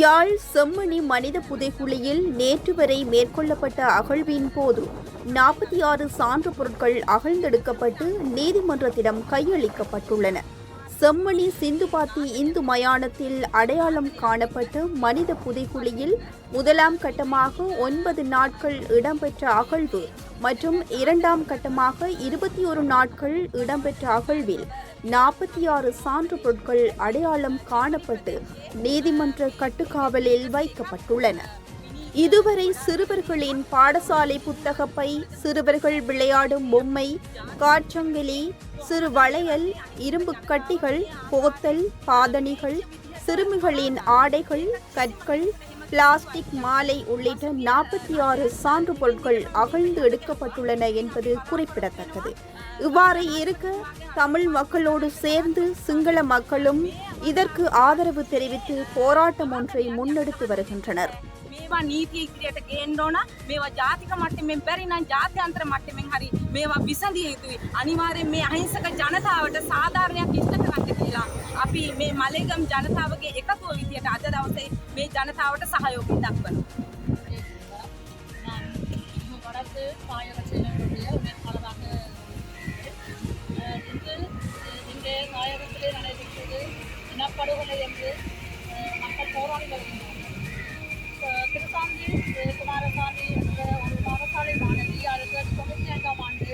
யாழ் செம்மணி மனித புதைகுழியில் நேற்று வரை மேற்கொள்ளப்பட்ட அகழ்வின் போது 46 சான்று பொருட்கள் அகழ்ந்தெடுக்கப்பட்டு நீதிமன்றத்திடம் கையளிக்கப்பட்டுள்ளன. செம்மணி சிந்துபாத்தி இந்து மயானத்தில் அடையாளம் காணப்பட்ட மனித புதைகுழியில் முதலாம் கட்டமாக 9 நாட்கள் இடம்பெற்ற அகழ்வு மற்றும் இரண்டாம் கட்டமாக 21 நாட்கள் இடம்பெற்ற அகழ்வில் 46 சான்று பொருட்கள் அடையாளம் காணப்பட்டு நீதிமன்ற கட்டுக்காவலில் வைக்கப்பட்டுள்ளன. இதுவரை சிறுவர்களின் பாடசாலை புத்தகப்பை, சிறுவர்கள் விளையாடும் பொம்மை, காற்றங்கிலி, சிறு வளையல், இரும்பு கட்டிகள், போத்தல், பாதணிகள், சிறுமிகளின் ஆடைகள், கற்கள், பிளாஸ்டிக் மாலை உள்ளிட்ட 46 சான்று பொருட்கள் அகழ்ந்து எடுக்கப்பட்டுள்ளன என்பது குறிப்பிடத்தக்கது. இவ்வாறு இருக்க தமிழ் மக்களோடு சேர்ந்து சிங்கள மக்களும் இதற்கு ஆதரவு தெரிவித்து போராட்டம் ஒன்றை முன்னெடுத்து வருகின்றனர். මේවා නීති ඉදිරියට ගේන්න ඕන. මේවා ජාතික මට්ටමින් බැරි නම් ජාත්‍යන්තර මට්ටමින් හරි මේවා විසඳිය යුතුයි. අනිවාර්යෙන් මේ අහිංසක ජනතාවට සාධාරණයක් ඉෂ්ට කරන්න කියලා අපි මේ මලේගම් ජනතාවගේ එකතුව විදියට අද දවසේ මේ ජනතාවට සහයෝගය දක්වනවා. வடக்கு தாயக செயலருடைய வேட்பாளராக இங்கே தாயகத்திலே நடைபெற்றது இனப்படுகொலை என்று மக்கள் போராடி வருகின்றனர். திருசாந்தி குமாரசாமி என்ற ஒரு பாடசாலை மாணவி 1995ஆம் ஆண்டு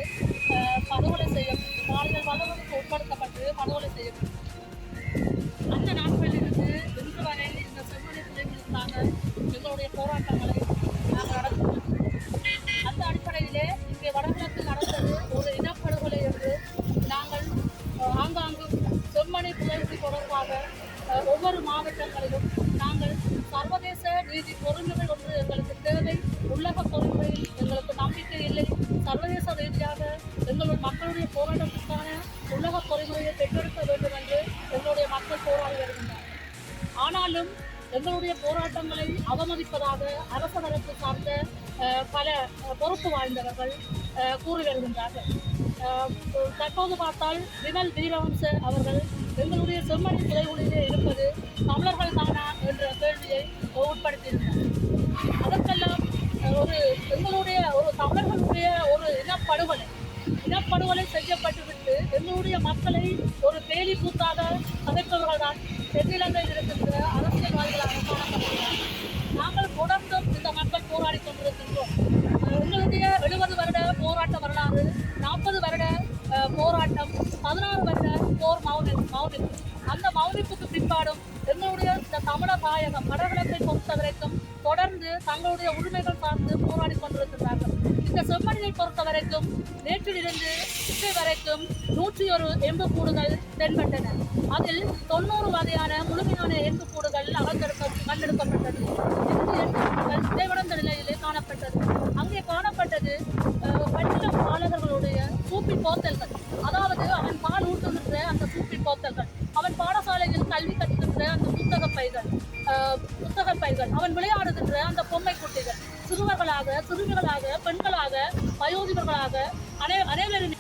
படுகொலை செய்யப்பட்டு பாலியல் வல்லுறவுக்கு உட்படுத்தப்பட்டு படுகொலை செய்யப்பட்டது. அந்த நாட்களிலிருந்து இன்று வரை இந்த செம்மொழி பிள்ளைகளுக்காக எங்களுடைய போராட்டங்களை நாங்கள் நடத்துகிறோம். அந்த அடிப்படையிலே இங்கே வடகிழக்கில் நடந்தது ஒரு இனப்படுகொலை என்று நாங்கள் ஆங்காங்கு செம்மொழி பிள்ளைகள் தொடர்பாக ஒவ்வொரு மாவட்டங்களிலும் நாங்கள் சர்வதேச நீதி பொறுமைகள் ஒன்று எங்களுக்கு தேவை. உள்ளக பொறுமையில் எங்களுக்கு நம்பிக்கை இல்லை. சர்வதேச ரீதியாக எங்களுடைய மக்களுடைய போராட்டத்திற்கான உள்ளக பொறுமையை பெற்றெடுக்க வேண்டும் என்று எங்களுடைய மக்கள் போராடி வருகின்றனர். ஆனாலும் எங்களுடைய போராட்டங்களை அவமதிப்பதாக அரச தரப்பு சார்ந்த பல பொறுப்பு வாய்ந்தவர்கள் கூறி வருகின்றார்கள். தற்போது பார்த்தால் விமல் வீரவம்ச அவர்கள் எங்களுடைய செம்மணி புதைகுழியிலே இருப்பது தமிழர்கள் தானா என்ற கேள்வியை உட்படுத்தியிருந்தார். அதற்கெல்லாம் எங்களுடைய ஒரு தமிழர்களுடைய ஒரு இனப்படுகொலை செய்யப்பட்டுவிட்டு எங்களுடைய மக்களை ஒரு பேலி கூத்தாக கதைப்பவர்கள் தான் தென்னிலங்கையில் இருக்கின்ற அரசியல்வாதிகளாக காணப்படுகிறார். நாங்கள் தொடர்ந்தும் இந்த மக்கள் போராடி கொண்டிருக்கின்றோம். எங்களுடைய 70 வருட போராட்ட வரலாறு, 40 வருட போராட்டம், 16 வருட போர் மௌனிப்பு. அந்த மௌனிப்புக்கு பின்பாடும் எங்களுடைய இந்த தமிழர் தாயகம் வடகிழக்கை பொறுத்த வரைக்கும் தொடர்ந்து தங்களுடைய உரிமைகள் சார்ந்து போராடி கொண்டிருக்கிறார்கள். இந்த செம்மணியை பொறுத்த வரைக்கும் நேற்றிலிருந்து இன்றை வரைக்கும் 101 எம்புக்கூடுகள் தென்பட்டன. அதில் 90 வகையான முழுமையான எம்புக்கூடுகள் கண்டெடுக்கப்பட்டது. 2 எம்புக்கூடுகள் சிதைவடைந்த நிலையிலே காணப்பட்டது. அங்கே காணப்பட்டது பச்சிளம் பாலகர்களுடைய சூப்பி போத்தல்கள். அதாவது அவன் பால் ஊட்டுகின்ற அந்த சூப்பி போத்தல்கள், அவன் பாடசாலையில் கல்வி கற்கின்ற அந்த புத்தக பைகள், அவன் விளையாடுகின்ற அந்த பொம்மை குட்டிகள், சிறுவர்களாக, சிறுமிகளாக, பெண்களாக, வயோதிபர்களாக அனைவரும்